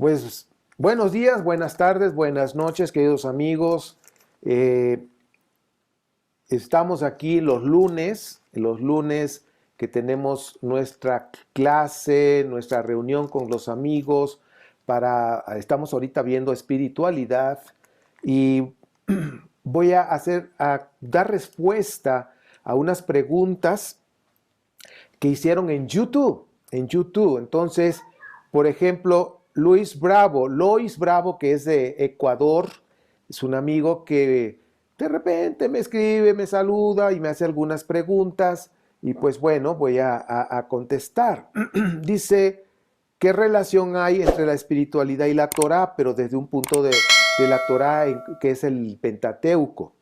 Pues buenos días, buenas tardes, buenas noches, queridos amigos. Eh, Estamos aquí los lunes que tenemos nuestra clase, nuestra reunión con los amigos estamos ahorita viendo espiritualidad y voy a dar respuesta a unas preguntas que hicieron en YouTube. Entonces, por ejemplo, Lois Bravo, que es de Ecuador, es un amigo que de repente me escribe, me saluda y me hace algunas preguntas y pues bueno, voy a contestar. Dice, ¿qué relación hay entre la espiritualidad y la Torá? Pero desde un punto de la Torá que es el Pentateuco.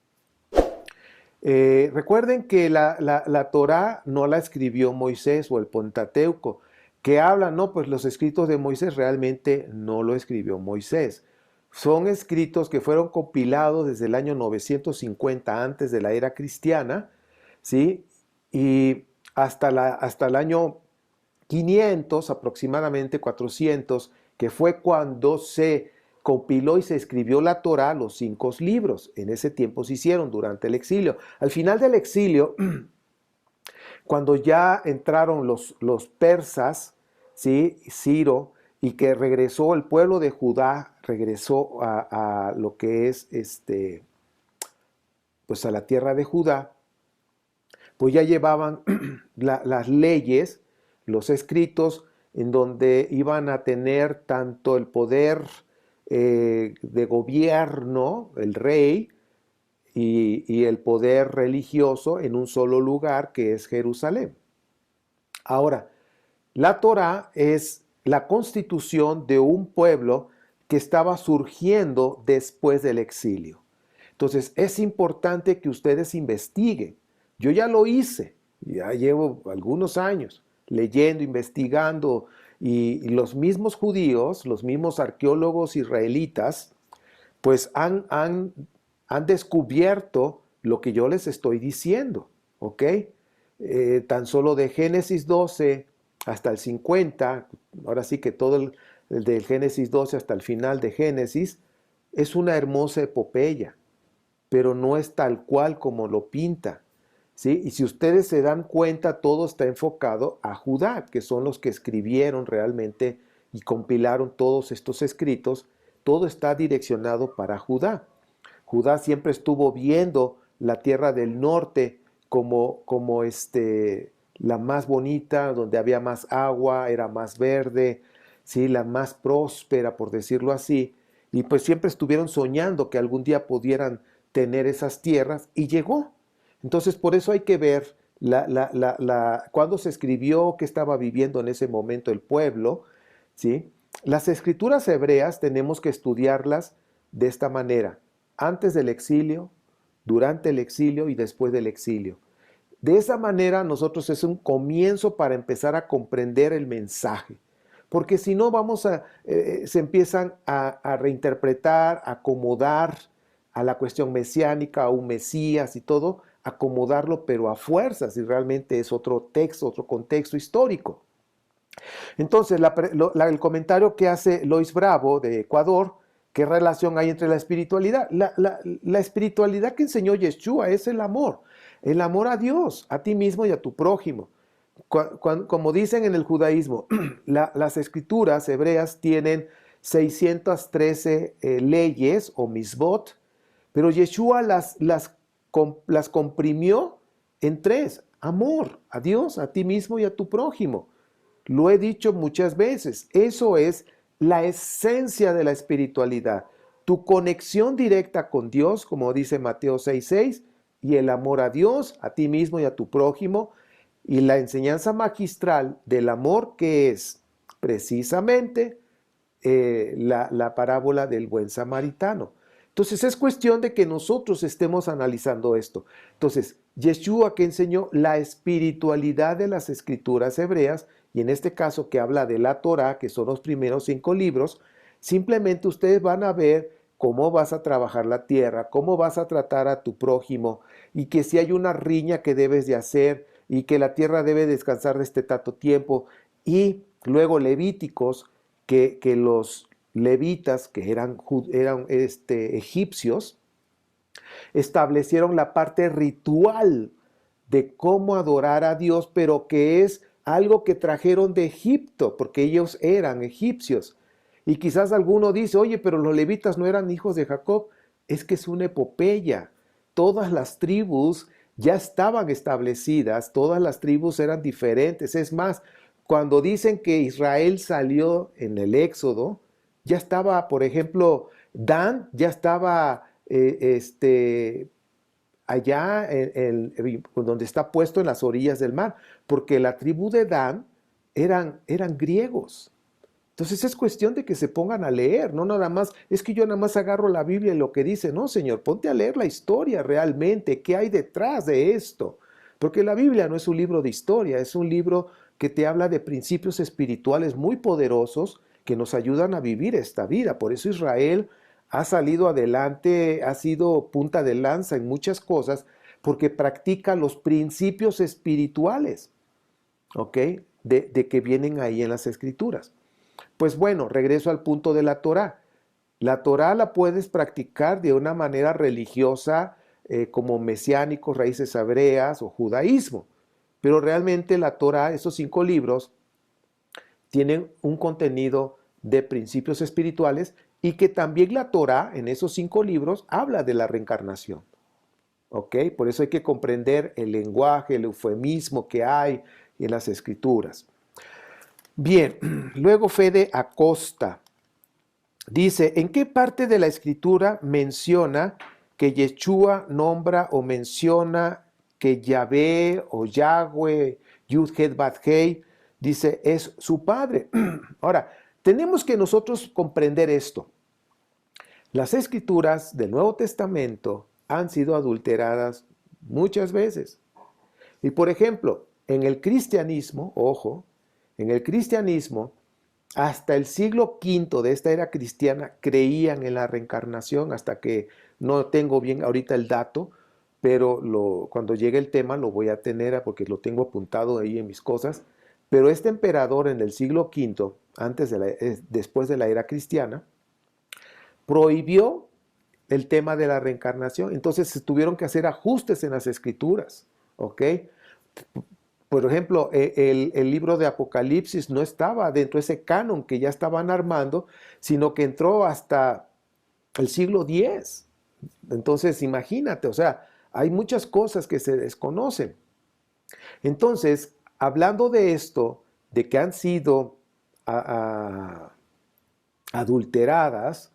Recuerden que la Torá no la escribió Moisés o el Pentateuco, que hablan, no, pues los escritos de Moisés realmente no lo escribió Moisés. Son escritos que fueron compilados desde el año 950 antes de la era cristiana, ¿sí? Y hasta el año 500, aproximadamente 400, que fue cuando se compiló y se escribió la Torá, los 5 libros. En ese tiempo se hicieron durante el exilio. Al final del exilio, cuando ya entraron los persas, ¿sí? Ciro, y que regresó el pueblo de Judá, regresó a lo que es pues a la tierra de Judá, pues ya llevaban las leyes, los escritos, en donde iban a tener tanto el poder de gobierno, el rey, y el poder religioso en un solo lugar, que es Jerusalén. Ahora, la Torá es la constitución de un pueblo que estaba surgiendo después del exilio. Entonces, es importante que ustedes investiguen. Yo ya lo hice, ya llevo algunos años leyendo, investigando, y los mismos judíos, los mismos arqueólogos israelitas, pues han descubierto lo que yo les estoy diciendo, ¿ok? Tan solo de Génesis 12 hasta el 50, ahora sí que todo el del Génesis 12 hasta el final de Génesis, es una hermosa epopeya, pero no es tal cual como lo pinta, ¿sí? Y si ustedes se dan cuenta, todo está enfocado a Judá, que son los que escribieron realmente y compilaron todos estos escritos. Todo está direccionado para Judá. Judá siempre estuvo viendo la tierra del norte como la más bonita, donde había más agua, era más verde, ¿sí? La más próspera, por decirlo así. Y pues siempre estuvieron soñando que algún día pudieran tener esas tierras y llegó. Entonces, por eso hay que ver cuándo se escribió, qué estaba viviendo en ese momento el pueblo, ¿sí? Las escrituras hebreas tenemos que estudiarlas de esta manera: antes del exilio, durante el exilio y después del exilio. De esa manera nosotros es un comienzo para empezar a comprender el mensaje, porque si no se empiezan a reinterpretar, a acomodar a la cuestión mesiánica, a un Mesías y todo, acomodarlo pero a fuerzas, y realmente es otro texto, otro contexto histórico. Entonces, el comentario que hace Lois Bravo de Ecuador: ¿qué relación hay entre la espiritualidad? La espiritualidad que enseñó Yeshua es el amor a Dios, a ti mismo y a tu prójimo. Como dicen en el judaísmo, las escrituras hebreas tienen 613 leyes o misbot, pero Yeshua las comprimió en 3: amor a Dios, a ti mismo y a tu prójimo. Lo he dicho muchas veces, eso es la esencia de la espiritualidad, tu conexión directa con Dios, como dice Mateo 6:6, y el amor a Dios, a ti mismo y a tu prójimo, y la enseñanza magistral del amor, que es precisamente la parábola del buen samaritano. Entonces es cuestión de que nosotros estemos analizando esto. Entonces, Yeshua, que enseñó la espiritualidad de las escrituras hebreas, y en este caso que habla de la Torá, que son los primeros 5 libros, simplemente ustedes van a ver cómo vas a trabajar la tierra, cómo vas a tratar a tu prójimo, y que si hay una riña que debes de hacer, y que la tierra debe descansar de este tanto tiempo, y luego Levíticos, que levitas, que eran egipcios, establecieron la parte ritual de cómo adorar a Dios, pero que es algo que trajeron de Egipto, porque ellos eran egipcios. Y quizás alguno dice, oye, pero los levitas no eran hijos de Jacob. Es que es una epopeya. Todas las tribus ya estaban establecidas, todas las tribus eran diferentes. Es más, cuando dicen que Israel salió en el Éxodo, ya estaba, por ejemplo, Dan ya estaba allá donde está puesto en las orillas del mar, porque la tribu de Dan eran griegos. Entonces es cuestión de que se pongan a leer, no nada más, es que yo nada más agarro la Biblia y lo que dice, no, Señor, ponte a leer la historia realmente, qué hay detrás de esto. Porque la Biblia no es un libro de historia, es un libro que te habla de principios espirituales muy poderosos que nos ayudan a vivir esta vida. Por eso Israel ha salido adelante, ha sido punta de lanza en muchas cosas, porque practica los principios espirituales, ¿ok? De que vienen ahí en las Escrituras. Pues bueno, regreso al punto de la Torá. La Torá la puedes practicar de una manera religiosa, como mesiánicos, raíces hebreas o judaísmo. Pero realmente la Torá, esos 5 libros, tienen un contenido de principios espirituales y que también la Torá, en esos 5 libros, habla de la reencarnación. ¿Ok? Por eso hay que comprender el lenguaje, el eufemismo que hay en las Escrituras. Bien, luego Fede Acosta dice, ¿en qué parte de la Escritura menciona que Yeshua nombra o menciona que Yahvé o Yahweh, Yud-Het Bat-Hei, dice, es su padre? Ahora, tenemos que nosotros comprender esto. Las Escrituras del Nuevo Testamento han sido adulteradas muchas veces. Y por ejemplo, en el cristianismo, ojo, en el cristianismo, hasta el siglo V de esta era cristiana creían en la reencarnación, hasta que no tengo bien ahorita el dato, pero cuando llegue el tema lo voy a tener porque lo tengo apuntado ahí en mis cosas. Pero este emperador en el siglo V, después de la era cristiana, prohibió el tema de la reencarnación. Entonces se tuvieron que hacer ajustes en las escrituras, ¿ok? Por ejemplo, el libro de Apocalipsis no estaba dentro de ese canon que ya estaban armando, sino que entró hasta el siglo X. Entonces, imagínate, o sea, hay muchas cosas que se desconocen. Entonces, hablando de esto, de que han sido adulteradas,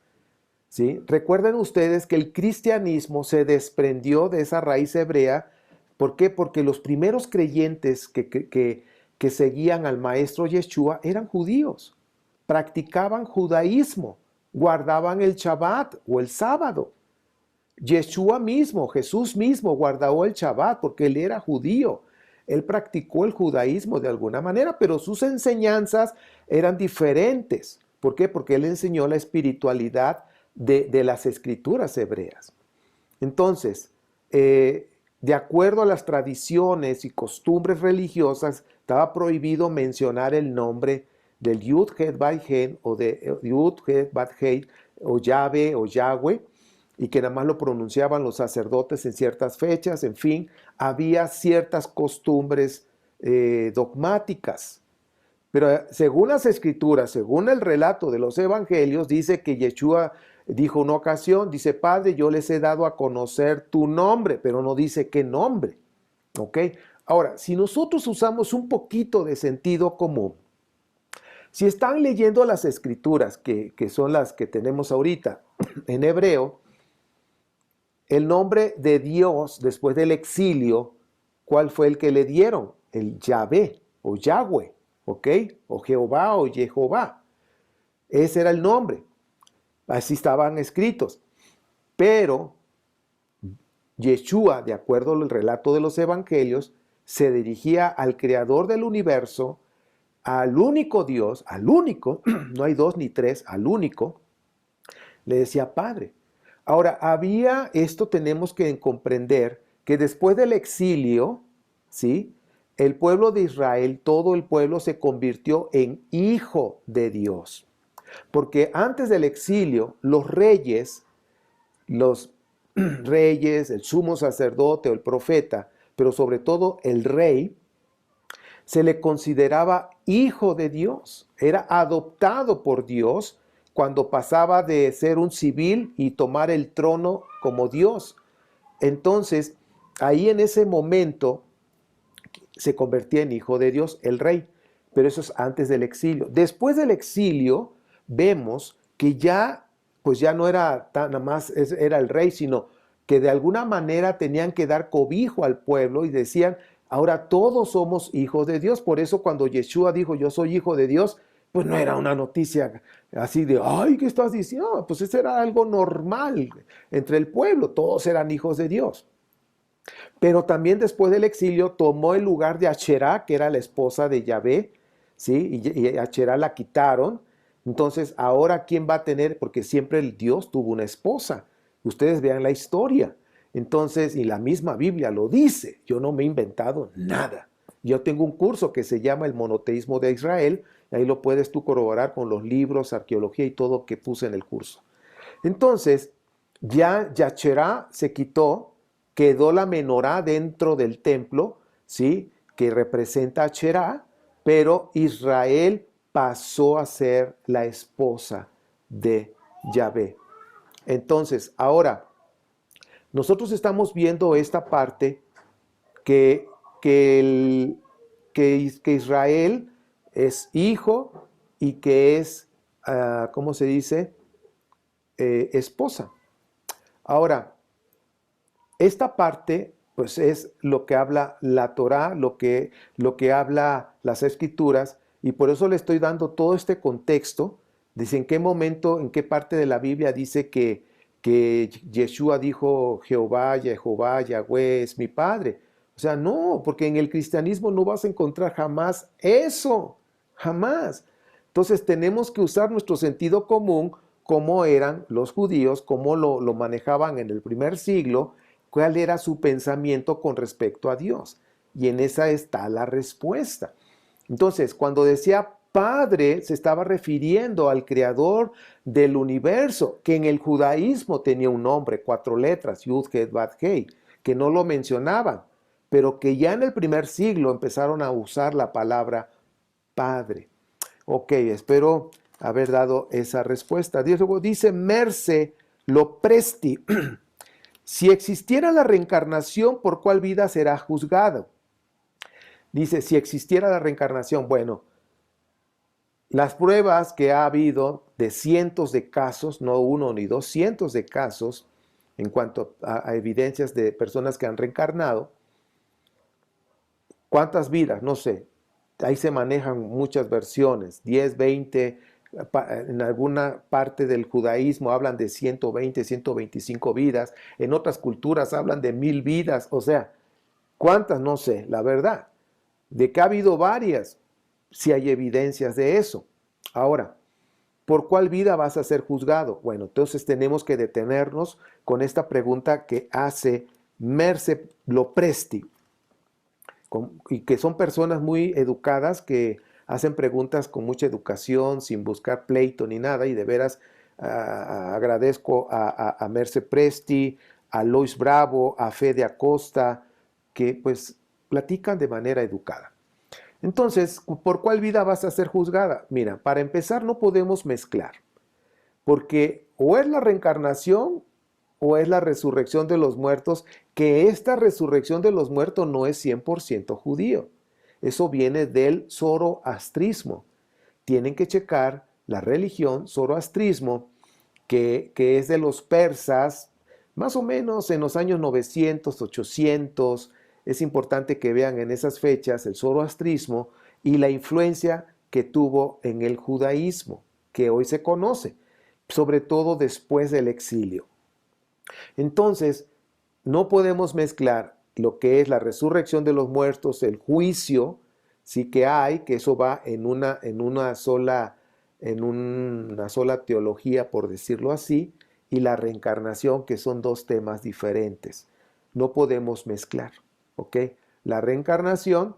¿sí? Recuerden ustedes que el cristianismo se desprendió de esa raíz hebrea. ¿Por qué? Porque los primeros creyentes que seguían al maestro Yeshua eran judíos, practicaban judaísmo, guardaban el Shabbat o el sábado. Yeshua mismo, Jesús mismo guardó el Shabbat porque él era judío. Él practicó el judaísmo de alguna manera, pero sus enseñanzas eran diferentes. ¿Por qué? Porque él enseñó la espiritualidad de las escrituras hebreas. Entonces, de acuerdo a las tradiciones y costumbres religiosas, estaba prohibido mencionar el nombre del Yud-Het Bat-Hei o de Yud-Het Bat-Hei o Yahvé o Yahweh, y que nada más lo pronunciaban los sacerdotes en ciertas fechas. En fin, había ciertas costumbres dogmáticas. Pero según las escrituras, según el relato de los evangelios, dice que Yeshua dijo una ocasión, dice, Padre, yo les he dado a conocer tu nombre, pero no dice qué nombre. ¿Ok? Ahora, si nosotros usamos un poquito de sentido común, si están leyendo las escrituras, que son las que tenemos ahorita en hebreo, el nombre de Dios después del exilio, ¿cuál fue el que le dieron? El Yahvé o Yahweh, ¿ok? O Jehová o Jehová. Ese era el nombre. Así estaban escritos. Pero Yeshua, de acuerdo al relato de los evangelios, se dirigía al creador del universo, al único Dios, al único, no hay 2 ni 3, al único, le decía Padre. Ahora, esto tenemos que comprender que después del exilio, ¿sí? El pueblo de Israel, todo el pueblo se convirtió en hijo de Dios. Porque antes del exilio, los reyes, el sumo sacerdote o el profeta, pero sobre todo el rey, se le consideraba hijo de Dios, era adoptado por Dios cuando pasaba de ser un civil y tomar el trono como Dios. Entonces, ahí en ese momento se convertía en hijo de Dios el rey, pero eso es antes del exilio. Después del exilio vemos que ya, pues ya no era tan nada más era el rey, sino que de alguna manera tenían que dar cobijo al pueblo y decían, ahora todos somos hijos de Dios. Por eso cuando Yeshua dijo, yo soy hijo de Dios, pues no era una noticia así de, ay, ¿qué estás diciendo? Pues eso era algo normal entre el pueblo, todos eran hijos de Dios. Pero también después del exilio tomó el lugar de Asherá, que era la esposa de Yahvé, ¿sí? Y Asherá la quitaron. Entonces, ahora ¿quién va a tener? Porque siempre el Dios tuvo una esposa. Ustedes vean la historia. Entonces, y la misma Biblia lo dice. Yo no me he inventado nada. Yo tengo un curso que se llama El monoteísmo de Israel. Ahí lo puedes tú corroborar con los libros, arqueología y todo que puse en el curso. Entonces, ya Yahshua se quitó, quedó la menorá dentro del templo, ¿sí? Que representa a Asherá, pero Israel pasó a ser la esposa de Yahvé. Entonces, ahora, nosotros estamos viendo esta parte que, que, que Israel es hijo y que es, ¿cómo se dice? Esposa. Ahora, esta parte, pues es lo que habla la Torá, lo que habla las Escrituras, y por eso le estoy dando todo este contexto. Dice en qué momento, en qué parte de la Biblia dice que Yeshua dijo Jehová, Yahweh es mi Padre. O sea, no, porque en el cristianismo no vas a encontrar jamás eso, jamás. Entonces tenemos que usar nuestro sentido común, cómo eran los judíos, cómo lo manejaban en el primer siglo, cuál era su pensamiento con respecto a Dios. Y en esa está la respuesta. Entonces, cuando decía Padre, se estaba refiriendo al creador del universo, que en el judaísmo tenía un nombre, 4 letras, Yud, Het, Vav, Hei, que no lo mencionaban, pero que ya en el primer siglo empezaron a usar la palabra Padre. Ok, espero haber dado esa respuesta. Dice Merce Lopresti. Si existiera la reencarnación, ¿por cuál vida será juzgado? Dice, si existiera la reencarnación, bueno, las pruebas que ha habido de cientos de casos, no uno ni dos, cientos de casos, en cuanto a evidencias de personas que han reencarnado, ¿cuántas vidas? No sé, ahí se manejan muchas versiones, 10, 20, en alguna parte del judaísmo hablan de 120, 125 vidas, en otras culturas hablan de 1000 vidas, o sea, ¿cuántas? No sé, la verdad. De que ha habido varias, si hay evidencias de eso. Ahora, ¿por cuál vida vas a ser juzgado? Bueno, entonces tenemos que detenernos con esta pregunta que hace Merce Lopresti, y que son personas muy educadas que hacen preguntas con mucha educación, sin buscar pleito ni nada, y de veras agradezco a Merce Presti, a Lois Bravo, a Fede Acosta, que pues platican de manera educada. Entonces, ¿por cuál vida vas a ser juzgada? Mira, para empezar no podemos mezclar, porque o es la reencarnación o es la resurrección de los muertos, que esta resurrección de los muertos no es 100% judío. Eso viene del zoroastrismo. Tienen que checar la religión zoroastrismo, que es de los persas, más o menos en los años 900, 800. Es importante que vean en esas fechas el zoroastrismo y la influencia que tuvo en el judaísmo, que hoy se conoce, sobre todo después del exilio. Entonces, no podemos mezclar lo que es la resurrección de los muertos, el juicio, sí que hay, que eso va en una sola teología, por decirlo así, y la reencarnación, que son dos temas diferentes. No podemos mezclar, ¿ok? La reencarnación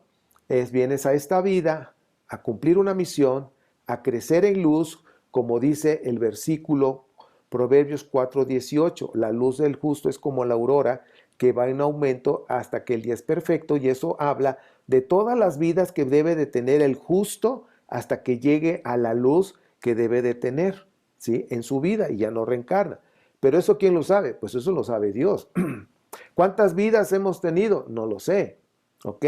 vienes a esta vida a cumplir una misión, a crecer en luz, como dice el versículo Proverbios 4:18, la luz del justo es como la aurora que va en aumento hasta que el día es perfecto, y eso habla de todas las vidas que debe de tener el justo hasta que llegue a la luz que debe de tener, ¿sí? En su vida y ya no reencarna. Pero eso, ¿quién lo sabe? Pues eso lo sabe Dios. ¿Cuántas vidas hemos tenido? No lo sé, ¿ok?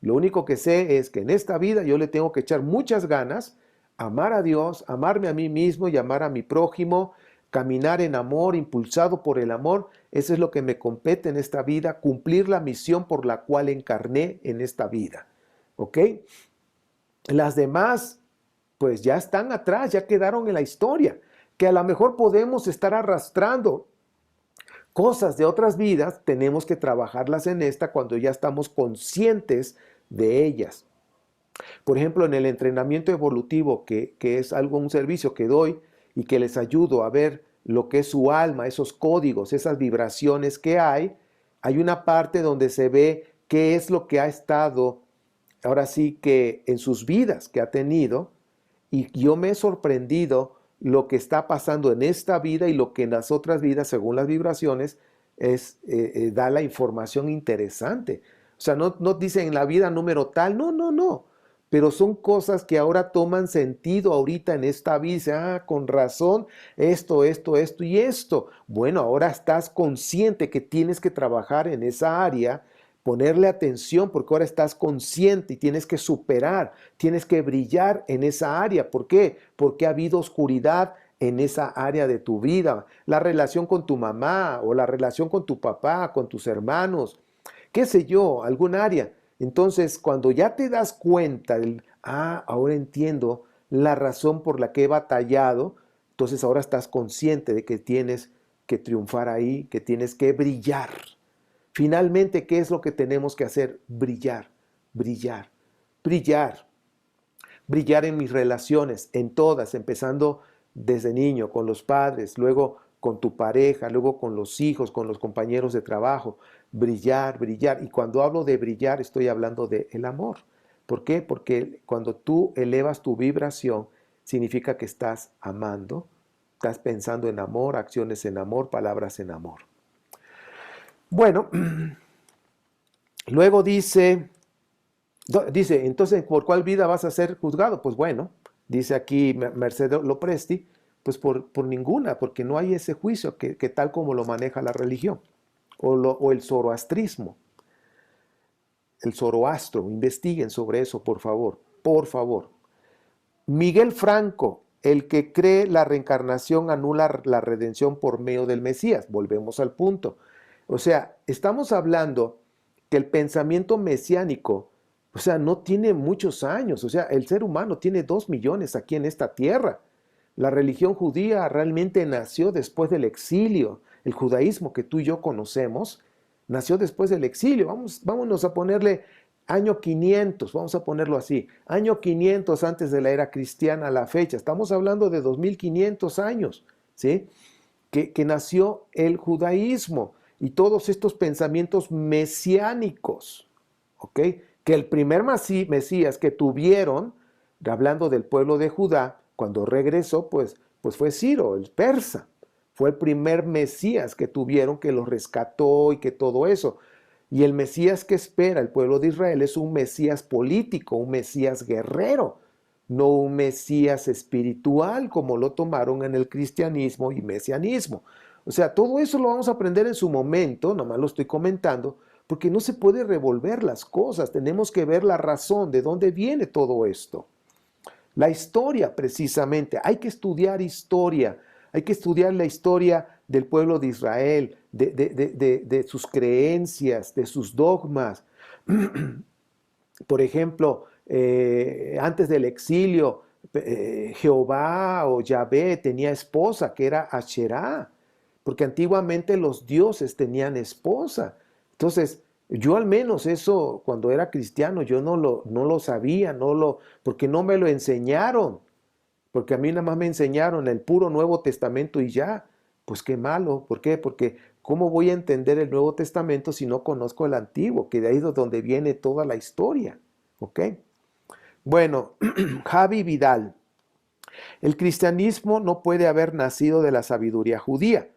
Lo único que sé es que en esta vida yo le tengo que echar muchas ganas, amar a Dios, amarme a mí mismo y amar a mi prójimo, caminar en amor, impulsado por el amor. Eso es lo que me compete en esta vida, cumplir la misión por la cual encarné en esta vida, ¿ok? Las demás, pues ya están atrás, ya quedaron en la historia, que a lo mejor podemos estar arrastrando cosas de otras vidas, tenemos que trabajarlas en esta cuando ya estamos conscientes de ellas. Por ejemplo, en el entrenamiento evolutivo, que es un servicio que doy y que les ayudo a ver lo que es su alma, esos códigos, esas vibraciones que hay una parte donde se ve qué es lo que ha estado, ahora sí que en sus vidas que ha tenido, y yo me he sorprendido lo que está pasando en esta vida y lo que en las otras vidas, según las vibraciones, da la información interesante. O sea, no dicen en la vida número tal, no. Pero son cosas que ahora toman sentido ahorita en esta vida. Dice, con razón, esto y esto. Bueno, ahora estás consciente que tienes que trabajar en esa área, ponerle atención porque ahora estás consciente y tienes que superar, tienes que brillar en esa área. ¿Por qué? Porque ha habido oscuridad en esa área de tu vida. La relación con tu mamá o la relación con tu papá, con tus hermanos, qué sé yo, algún área. Entonces, cuando ya te das cuenta ahora entiendo la razón por la que he batallado, entonces ahora estás consciente de que tienes que triunfar ahí, que tienes que brillar. Finalmente, ¿qué es lo que tenemos que hacer? Brillar, brillar, brillar. Brillar en mis relaciones, en todas, empezando desde niño, con los padres, luego con tu pareja, luego con los hijos, con los compañeros de trabajo. Brillar, brillar. Y cuando hablo de brillar, estoy hablando del amor. ¿Por qué? Porque cuando tú elevas tu vibración, significa que estás amando, estás pensando en amor, acciones en amor, palabras en amor. Bueno, luego dice, entonces, ¿por cuál vida vas a ser juzgado? Pues bueno, dice aquí Mercedes Lopresti, pues por ninguna, porque no hay ese juicio que tal como lo maneja la religión o el zoroastrismo, el zoroastro. Investiguen sobre eso, por favor, por favor. Miguel Franco, el que cree la reencarnación anula la redención por medio del Mesías. Volvemos al punto. O sea, estamos hablando que el pensamiento mesiánico, o sea, no tiene muchos años. O sea, el ser humano tiene 2 millones aquí en esta tierra. La religión judía realmente nació después del exilio. El judaísmo que tú y yo conocemos nació después del exilio. Vámonos a ponerle año 500, vamos a ponerlo así. Año 500 antes de la era cristiana a la fecha. Estamos hablando de 2500 años, ¿sí? Que nació el judaísmo y todos estos pensamientos mesiánicos, ¿ok? Que el primer Mesías que tuvieron, hablando del pueblo de Judá, cuando regresó, pues fue Ciro, el persa. Fue el primer Mesías que tuvieron, que los rescató y que todo eso. Y el Mesías que espera el pueblo de Israel es un Mesías político, un Mesías guerrero, no un Mesías espiritual como lo tomaron en el cristianismo y mesianismo. O sea, todo eso lo vamos a aprender en su momento, nomás lo estoy comentando, porque no se puede revolver las cosas, tenemos que ver la razón de dónde viene todo esto. La historia, precisamente, hay que estudiar historia, hay que estudiar la historia del pueblo de Israel, de sus creencias, de sus dogmas. Por ejemplo, antes del exilio, Jehová o Yahvé tenía esposa, que era Asherá, porque antiguamente los dioses tenían esposa. Entonces, yo al menos eso, cuando era cristiano, yo no lo sabía, porque no me lo enseñaron, porque a mí nada más me enseñaron el puro Nuevo Testamento y ya. Pues qué malo, ¿por qué? Porque ¿cómo voy a entender el Nuevo Testamento si no conozco el Antiguo? Que de ahí es donde viene toda la historia, ¿ok? Bueno, Javi Vidal. El cristianismo no puede haber nacido de la sabiduría judía.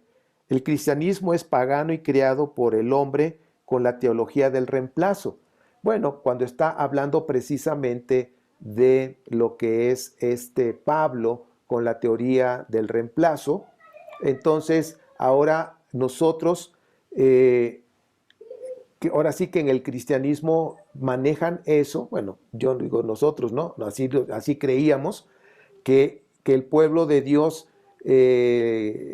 El cristianismo es pagano y creado por el hombre con la teología del reemplazo. Bueno, cuando está hablando precisamente de lo que es este Pablo con la teoría del reemplazo, entonces ahora nosotros, ahora sí que en el cristianismo manejan eso, bueno, yo digo nosotros, ¿no? Así creíamos que el pueblo de Dios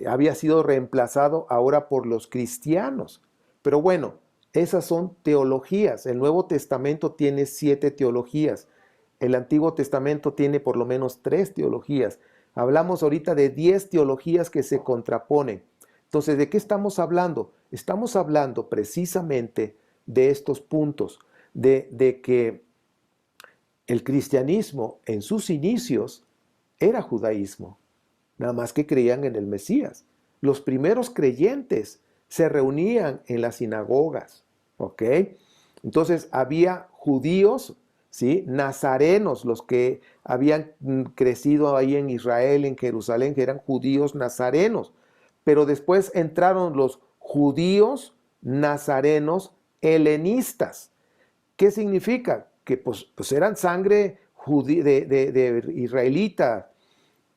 había sido reemplazado ahora por los cristianos. Pero bueno, esas son teologías. El Nuevo Testamento tiene 7 teologías. El Antiguo Testamento tiene por lo menos 3 teologías. Hablamos ahorita de 10 teologías que se contraponen. Entonces, ¿de qué estamos hablando? Estamos hablando precisamente de estos puntos, de que el cristianismo en sus inicios era judaísmo, nada más que creían en el Mesías. Los primeros creyentes se reunían en las sinagogas, ¿ok? Entonces había judíos, ¿sí? Nazarenos, los que habían crecido ahí en Israel, en Jerusalén, que eran judíos nazarenos. Pero después entraron los judíos nazarenos helenistas. ¿Qué significa? Que pues eran sangre de israelita,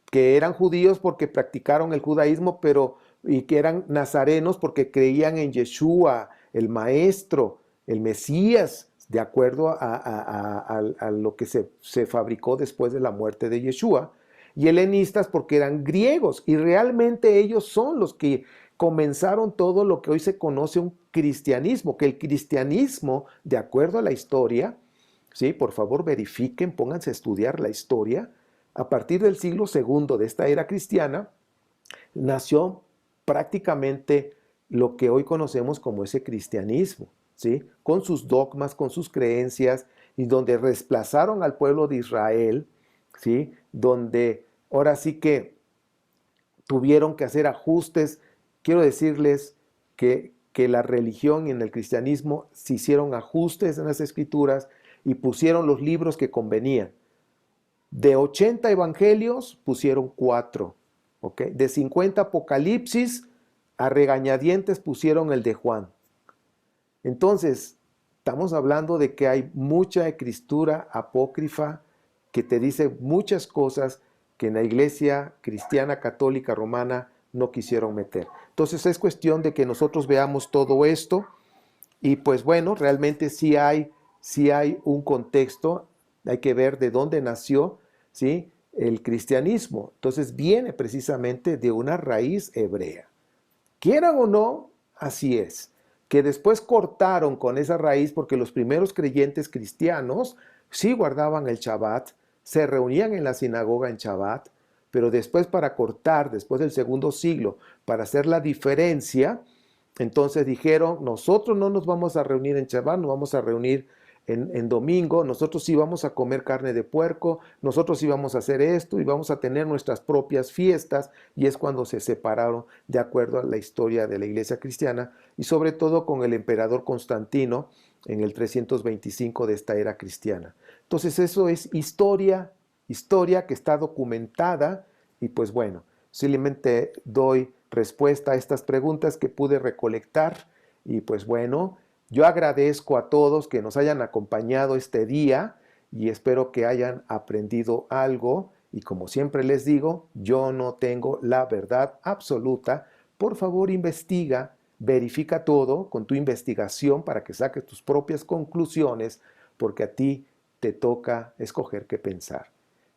que eran judíos porque practicaron el judaísmo, pero y que eran nazarenos porque creían en Yeshua, el maestro, el Mesías, de acuerdo a lo que se fabricó después de la muerte de Yeshua, y helenistas porque eran griegos, y realmente ellos son los que comenzaron todo lo que hoy se conoce un cristianismo, que el cristianismo, de acuerdo a la historia, ¿sí? Por favor verifiquen, pónganse a estudiar la historia, a partir del siglo segundo de esta era cristiana, nació prácticamente lo que hoy conocemos como ese cristianismo, ¿sí? Con sus dogmas, con sus creencias, y donde desplazaron al pueblo de Israel, ¿sí? Donde ahora sí que tuvieron que hacer ajustes. Quiero decirles que la religión y en el cristianismo se hicieron ajustes en las escrituras y pusieron los libros que convenían. De 80 evangelios pusieron 4, ¿ok? De 50 apocalipsis a regañadientes pusieron el de Juan. Entonces, estamos hablando de que hay mucha escritura apócrifa que te dice muchas cosas que en la iglesia cristiana católica romana no quisieron meter. Entonces es cuestión de que nosotros veamos todo esto y pues bueno, realmente sí hay un contexto, hay que ver de dónde nació, ¿sí? El cristianismo. Entonces viene precisamente de una raíz hebrea. Quieran o no, así es. Que después cortaron con esa raíz porque los primeros creyentes cristianos sí guardaban el Shabbat, se reunían en la sinagoga en Shabbat, pero después para cortar, después del segundo siglo, para hacer la diferencia, entonces dijeron, nosotros no nos vamos a reunir en Shabbat, nos vamos a reunir en domingo, nosotros sí vamos a comer carne de puerco, nosotros sí vamos a hacer esto y vamos a tener nuestras propias fiestas, y es cuando se separaron de acuerdo a la historia de la iglesia cristiana y sobre todo con el emperador Constantino en el 325 de esta era cristiana. Entonces eso es historia que está documentada y pues bueno, simplemente doy respuesta a estas preguntas que pude recolectar y pues bueno, yo agradezco a todos que nos hayan acompañado este día y espero que hayan aprendido algo y como siempre les digo, yo no tengo la verdad absoluta. Por favor, investiga, verifica todo con tu investigación para que saques tus propias conclusiones porque a ti te toca escoger qué pensar.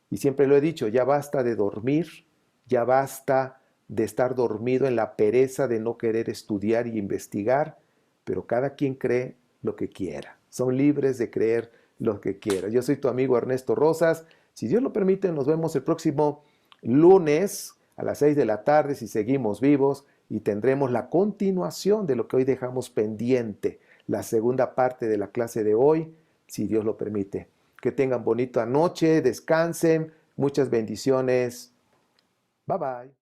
Y siempre lo he dicho, ya basta de dormir, ya basta de estar dormido en la pereza de no querer estudiar y investigar, pero cada quien cree lo que quiera. Son libres de creer lo que quiera. Yo soy tu amigo Ernesto Rosas. Si Dios lo permite, nos vemos el próximo lunes a las 6 de la tarde si seguimos vivos y tendremos la continuación de lo que hoy dejamos pendiente, la segunda parte de la clase de hoy, si Dios lo permite. Que tengan bonita noche, descansen, muchas bendiciones. Bye bye.